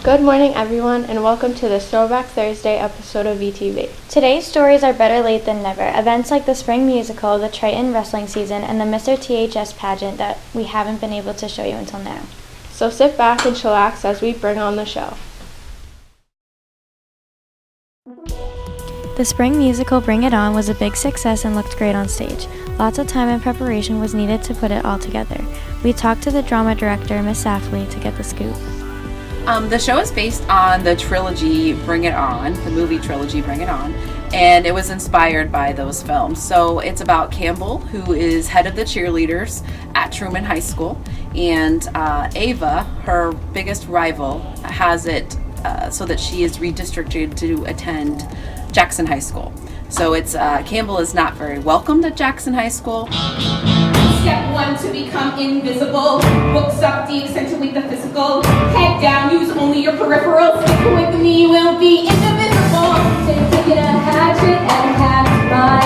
Good morning, everyone, and welcome to the Throwback Thursday episode of VTV. Today's stories are better late than never. Events like the spring musical, the Triton wrestling season, and the MrTHS pageant that we haven't been able to show you until now. So sit back and chillax as we bring on the show. The spring musical Bring It On was a big success and looked great on stage. Lots of time and preparation was needed to put it all together. We talked to the drama director, Miss Safley, to get the scoop. The show is based on the trilogy Bring It On, the movie trilogy Bring It On, and it was inspired by those films. So it's about Campbell, who is head of the cheerleaders at Truman High School, and Ava, her biggest rival, has it so that she is redistricted to attend Jackson High School. So it's Campbell is not very welcomed at Jackson High School. Step 1 to become invisible. Books up deep, accentuate the physical. Head down, use only your peripherals. Stick with me, will be indivisible. Taking a hatchet and have my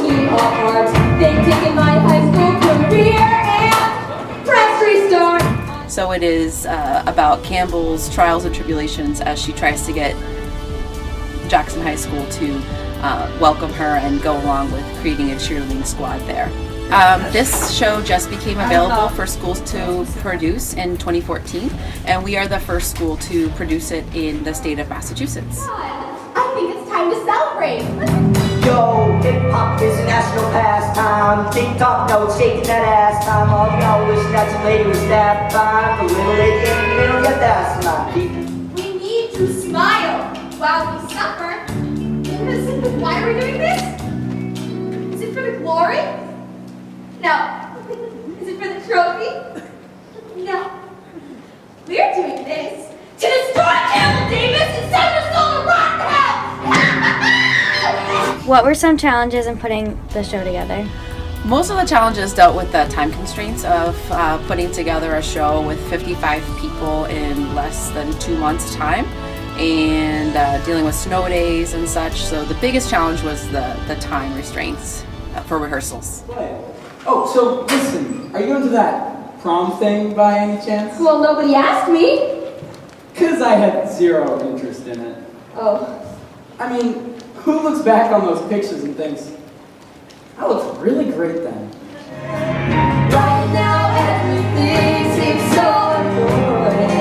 team of art. Then taking my high school career and press restart. So it is about Campbell's trials and tribulations as she tries to get Jackson High School to welcome her and go along with creating a cheerleading squad there. This show just became available for schools to produce in 2014, and we are the first school to produce it in the state of Massachusetts. I think it's time to celebrate. Yo, hip-hop is a national pastime. Tick-tock notes, shaking that ass time. All y'all wish that your lady was that fine. The little lady in the middle, yeah, that's my people. We need to smile while we suffer. Why are we doing this? Is it for the glory? No. Is it for the trophy? No. We're doing this to destroy Campbell Davis and send her soul to rock hell! What were some challenges in putting the show together? Most of the challenges dealt with the time constraints of putting together a show with 55 people in less than 2 months' time, and dealing with snow days and such. So the biggest challenge was the time restraints for rehearsals. Oh, so listen, are you into that prom thing by any chance? Well, nobody asked me. Because I had zero interest in it. Oh. I mean, who looks back on those pictures and thinks, I looked really great then? Right now everything seems so important,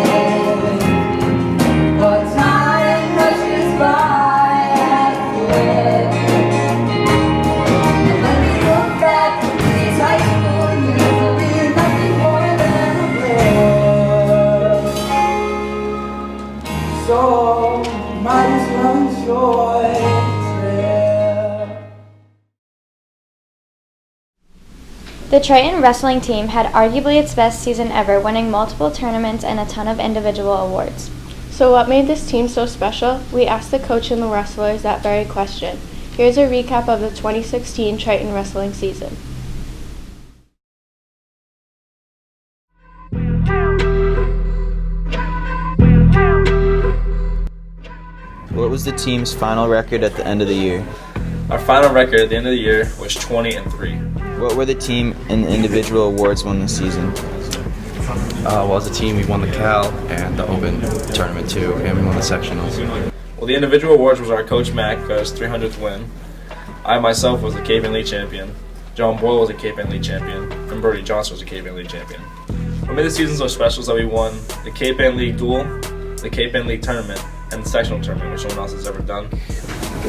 but time rushes by as quick. And when we look back to these high school years, there'll be nothing more than a blur. So, might as well enjoy the trip. The Triton wrestling team had arguably its best season ever, winning multiple tournaments and a ton of individual awards. So what made this team so special? We asked the coach and the wrestlers that very question. Here's a recap of the 2016 Triton wrestling season. What was the team's final record at the end of the year? Our final record at the end of the year was 20-3. What were the team and individual awards won this season? Well, as a team, we won the Cal and the Open tournament too, and we won the sectionals. Well, the individual awards was our coach Mac for his 300th win. I myself was the Cape Ann League champion. John Boyle was a Cape Ann League champion, and Brody Johnson was a Cape Ann League champion. What made the season so special is that we won the Cape Ann League duel, the Cape Ann League tournament, and the sectional tournament, which no one else has ever done.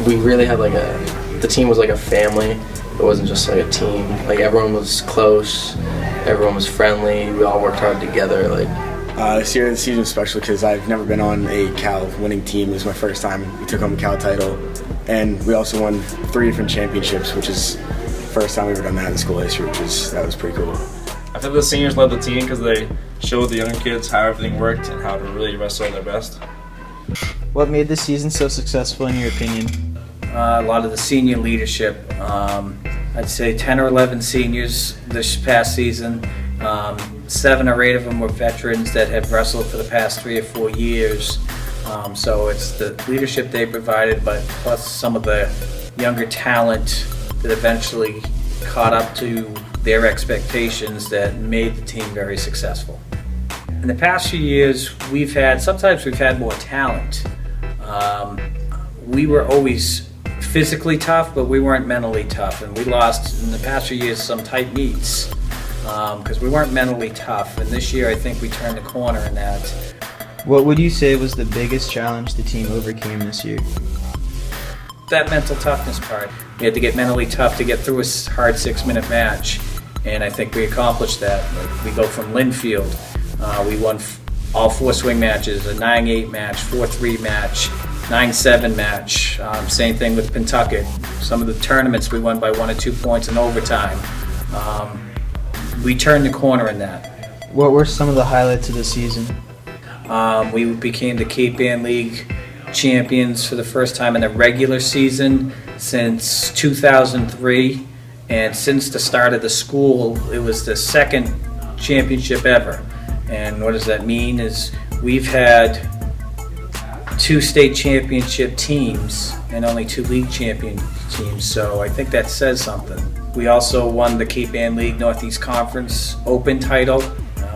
We really had the team was like a family. It wasn't just like a team. Like everyone was close, everyone was friendly. We all worked hard together. This year the season was special because I've never been on a Cal winning team. It was my first time. We took home a Cal title, and we also won 3 different championships, which is the first time we've ever done that in school history. That was pretty cool. I think the seniors led the team because they showed the younger kids how everything worked and how to really wrestle at their best. What made this season so successful in your opinion? A lot of the senior leadership. I'd say 10 or 11 seniors this past season. 7 or 8 of them were veterans that have wrestled for the past 3 or 4 years. So it's the leadership they provided, but plus some of the younger talent that eventually caught up to their expectations that made the team very successful. In the past few years, sometimes we've had more talent. We were always physically tough, but we weren't mentally tough. And we lost, in the past few years, some tight meets because we weren't mentally tough. And this year, I think we turned the corner in that. What would you say was the biggest challenge the team overcame this year? That mental toughness part. We had to get mentally tough to get through a hard 6-minute match. And I think we accomplished that. Like, we go from Linfield. We won all 4 swing matches, a 9-8 match, 4-3 match, 9-7 match. Same thing with Pentucket. Some of the tournaments we won by 1 or 2 points in overtime. We turned the corner in that. What were some of the highlights of the season? We became the Cape Ann League champions for the first time in the regular season since 2003. And since the start of the school, it was the 2nd championship ever. And what does that mean is we've had 2 state championship teams and only 2 league champion teams. So I think that says something. We also won the Cape Ann League Northeast Conference Open title.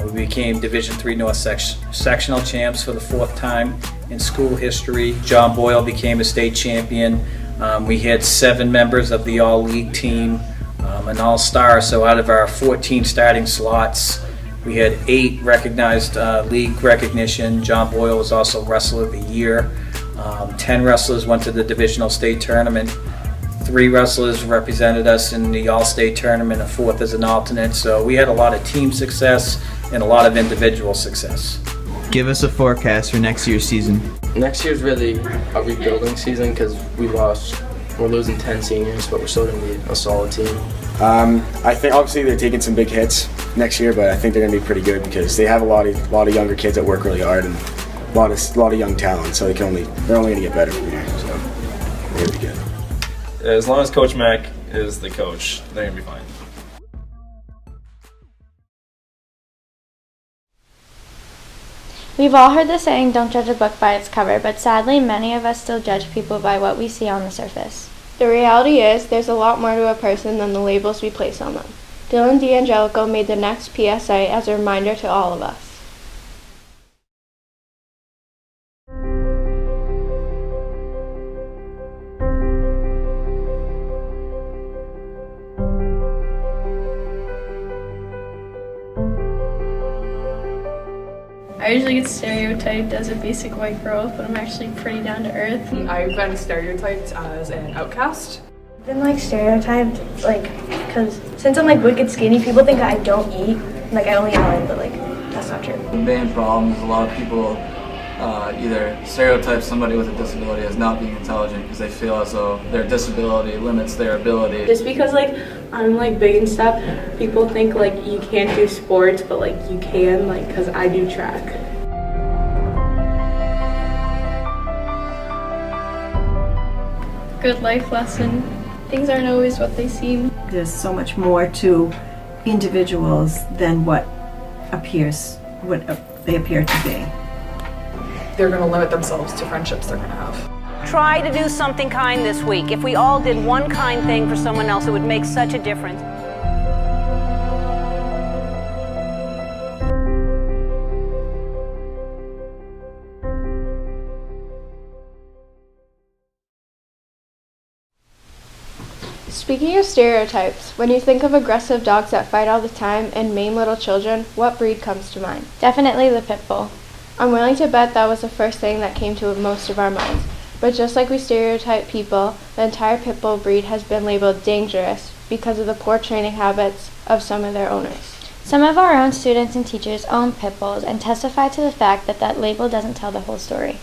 We became Division III North Sectional champs for the 4th time in school history. John Boyle became a state champion. We had 7 members of the all-league team. An all-star, so out of our 14 starting slots, we had 8 recognized league recognition. John Boyle was also Wrestler of the Year. 10 wrestlers went to the divisional state tournament. 3 wrestlers represented us in the all-state tournament, a 4th as an alternate. So we had a lot of team success and a lot of individual success. Give us a forecast for next year's season. Next year's really a rebuilding season because we're losing 10 seniors, but we're still going to be a solid team. I think obviously they're taking some big hits next year, but I think they're going to be pretty good because they have a lot of younger kids that work really hard and a lot of young talent. So they're only going to get better from here. So they're going to be good. As long as Coach Mack is the coach, they're going to be fine. We've all heard the saying, don't judge a book by its cover, but sadly many of us still judge people by what we see on the surface. The reality is, there's a lot more to a person than the labels we place on them. Dylan D'Angelico made the next PSA as a reminder to all of us. I usually get stereotyped as a basic white girl, but I'm actually pretty down to earth. I've been stereotyped as an outcast. I've been stereotyped, because since I'm wicked skinny, people think I don't eat. I only eat Italian, but that's not true. The main problem is a lot of people either stereotype somebody with a disability as not being intelligent because they feel as though their disability limits their ability. Just because I'm big and stuff, people think you can't do sports, but you can, because I do track. Good life lesson. Things aren't always what they seem. There's so much more to individuals than what they appear to be. They're going to limit themselves to friendships they're going to have. Try to do something kind this week. If we all did one kind thing for someone else, it would make such a difference. Speaking of stereotypes, when you think of aggressive dogs that fight all the time and maim little children, what breed comes to mind? Definitely the Pitbull. I'm willing to bet that was the first thing that came to most of our minds. But just like we stereotype people, the entire Pitbull breed has been labeled dangerous because of the poor training habits of some of their owners. Some of our own students and teachers own Pitbulls and testify to the fact that that label doesn't tell the whole story.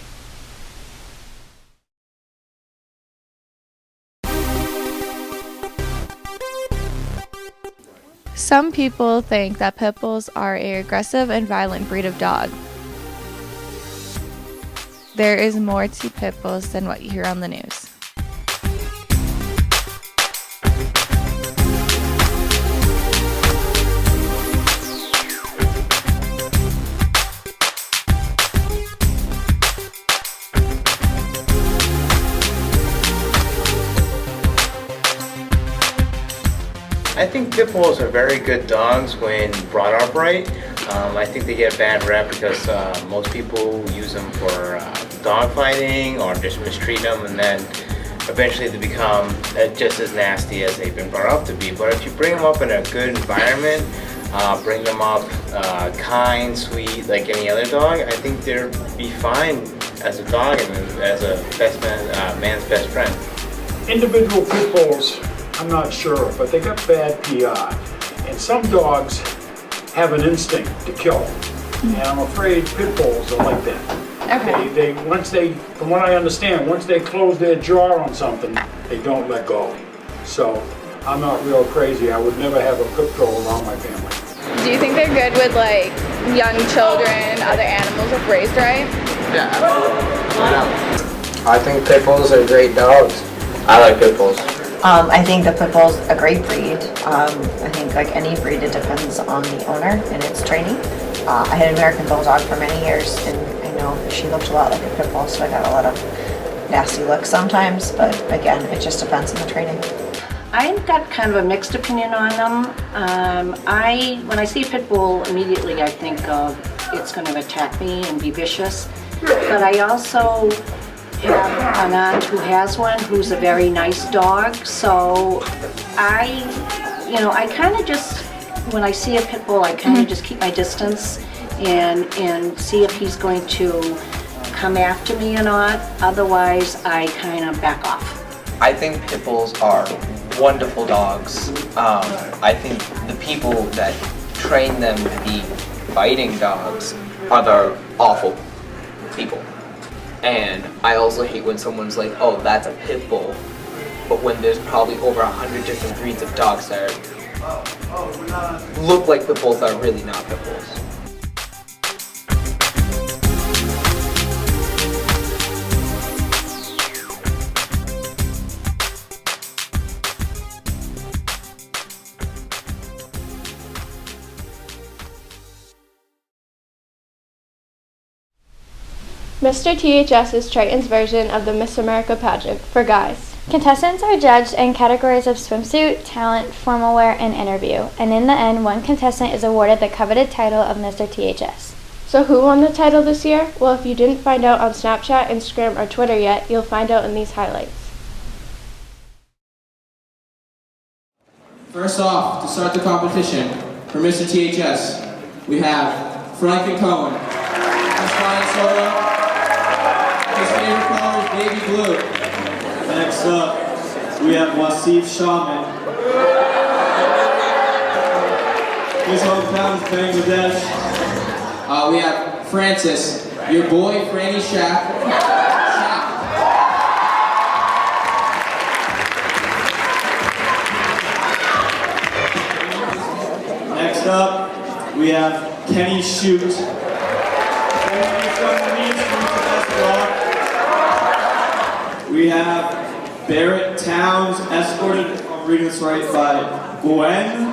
Some people think that Pitbulls are an aggressive and violent breed of dog. There is more to Pitbulls than what you hear on the news. I think Pitbulls are very good dogs when brought up right. I think they get a bad rep because most people use them for dog fighting or just mistreat them, and then eventually they become just as nasty as they've been brought up to be. But if you bring them up in a good environment, bring them up kind, sweet, like any other dog, I think they'll be fine as a dog and as a man's best friend. Individual pit bulls, I'm not sure, but they got bad PR. And some dogs have an instinct to kill. And I'm afraid pit bulls are like that. Okay. From what I understand, once they close their jaw on something, they don't let go. So I'm not real crazy. I would never have a pit bull around my family. Do you think they're good with like young children, other animals if raised right? Yeah, I think pit bulls are great dogs. I like pit bulls. I think the pit bull's a great breed. I think like any breed, it depends on the owner and its training. I had an American Bulldog for many years, and I know she looked a lot like a pit bull, so I got a lot of nasty looks sometimes, but again, it just depends on the training. I've got kind of a mixed opinion on them. When I see a pit bull, immediately I think of it's going to attack me and be vicious, but I also have an aunt who has one who's a very nice dog, so I kind of just, when I see a pit bull, I kind of just keep my distance and see if he's going to come after me or not. Otherwise, I kind of back off. I think pit bulls are wonderful dogs. I think the people that train them to be fighting dogs are the awful people. And I also hate when someone's like, oh, that's a pit bull, but when there's probably over 100 different breeds of dogs that look like pit bulls that are really not pit bulls. MrTHS is Triton's version of the Miss America pageant for guys. Contestants are judged in categories of swimsuit, talent, formal wear, and interview, and in the end, one contestant is awarded the coveted title of MrTHS. So who won the title this year? Well, if you didn't find out on Snapchat, Instagram, or Twitter yet, you'll find out in these highlights. First off, to start the competition, for MrTHS, we have Franklin Cohen. He's flying solo. His favorite color is baby blue. Next up, we have Wasif Shaman. His hometown is Bangladesh. We have Francis, your boy Franny Shack. Next up, we have Kenny Shoot. We have Barrett Towns, escorted, if I'm reading this right, by Gwen.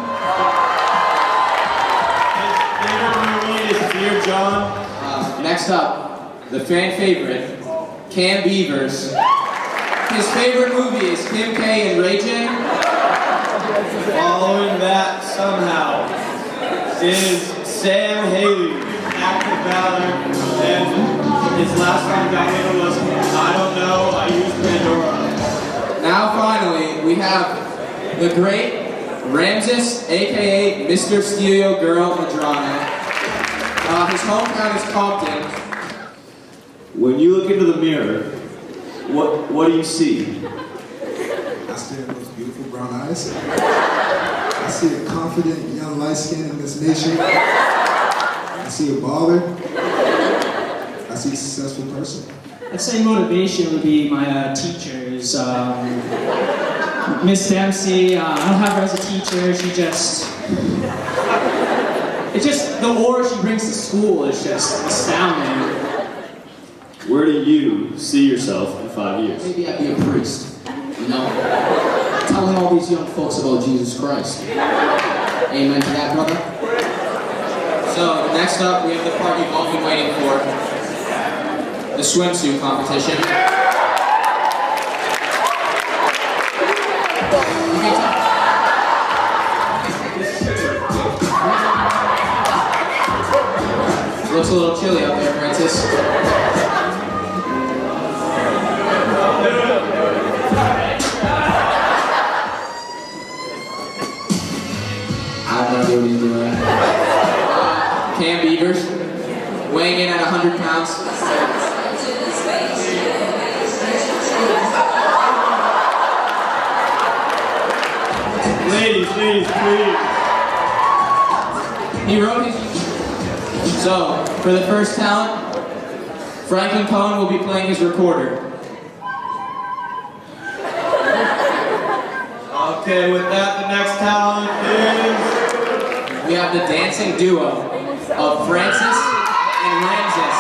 His favorite movie is Dear John. Next up, the fan favorite, Cam Beavers. His favorite movie is Kim K and Ray J. Following that, somehow, is Sam Haley, active valor, and his last song downloaded was I Don't Know, I Use Pandora. Now finally, we have the great Ramses, aka Mr. Stereo Girl Madrano. His hometown is Compton. When you look into the mirror, what do you see? I see those beautiful brown eyes. I see a confident young light skin in this nation. I see a baller. I see a successful person. I'd say motivation would be my teachers. Miss Dempsey, I don't have her as a teacher. The aura she brings to school is just astounding. Where do you see yourself in 5 years? Maybe I'd be a priest, telling all these young folks about Jesus Christ. Amen to that, brother? So, next up, we have the part you've all been waiting for, the swimsuit competition. Looks a little chilly out there, Francis. I have no idea what he's doing. Cam Beavers, weighing in at 100 pounds. Ladies, please. He wrote his... So, for the first talent, Franklin Cohen will be playing his recorder. Okay, with that, the next talent is... We have the dancing duo of Francis and Ramses.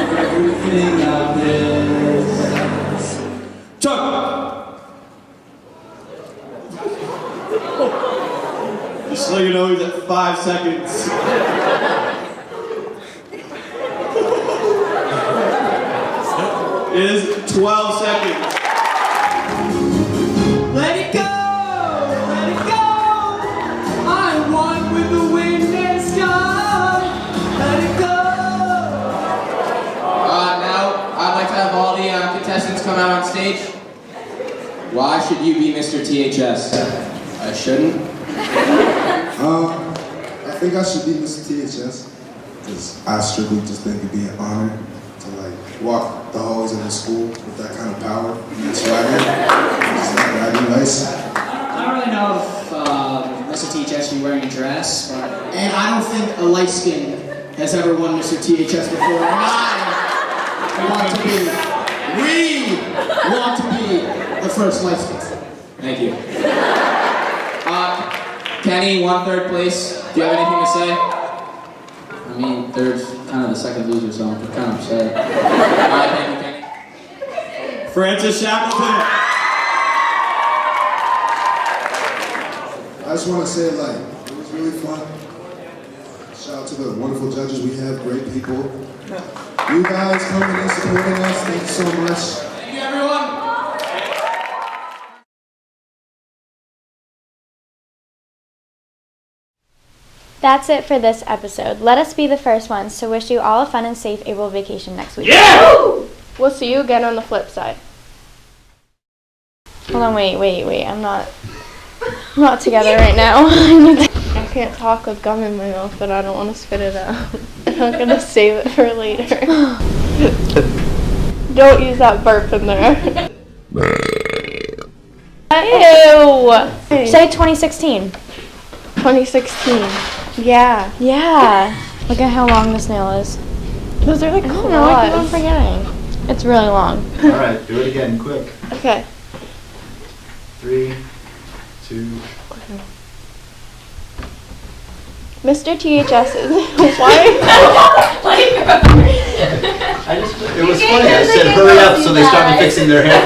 Everything I miss. Chuck! Just so you know, he's at 5 seconds. It is 12 seconds. Let it go! Let it go! I'm one with the wind and sky. Let it go! Now, I'd like to have all the contestants come out on stage. Why should you be MrTHS? I shouldn't? I think I should be MrTHS because I strictly just think it'd be an honor to walk the halls of the school with that kind of power and that swagger. That'd be nice. I don't really know if MrTHS should be wearing a dress, and I don't think a light skin has ever won MrTHS before. We want to be the first light skin. Thank you. Kenny won 3rd place. Do you have anything to say? I mean, third's kind of the second loser, so I'm kind of upset. Alright, thank you, Kenny. Francis Shackleton. I just want to say, it was really fun. Shout out to the wonderful judges we have, great people. You guys coming in, supporting us, thank you so much. Thank you, everyone. That's it for this episode. Let us be the first ones to wish you all a fun and safe April vacation next week. Yeah! We'll see you again on the flip side. Hold on, wait. I'm not together right now. I can't talk with gum in my mouth, but I don't want to spit it out. I'm gonna save it for later. Don't use that burp in there. Ew! Say 2016. 2016. Yeah. Look at how long this nail is. Those are like I don't know, I keep on forgetting. It's really long. Alright, do it again, quick. Okay. 3, 2. MrTHS is why? It was funny. I said hurry up, so they started fixing their hair.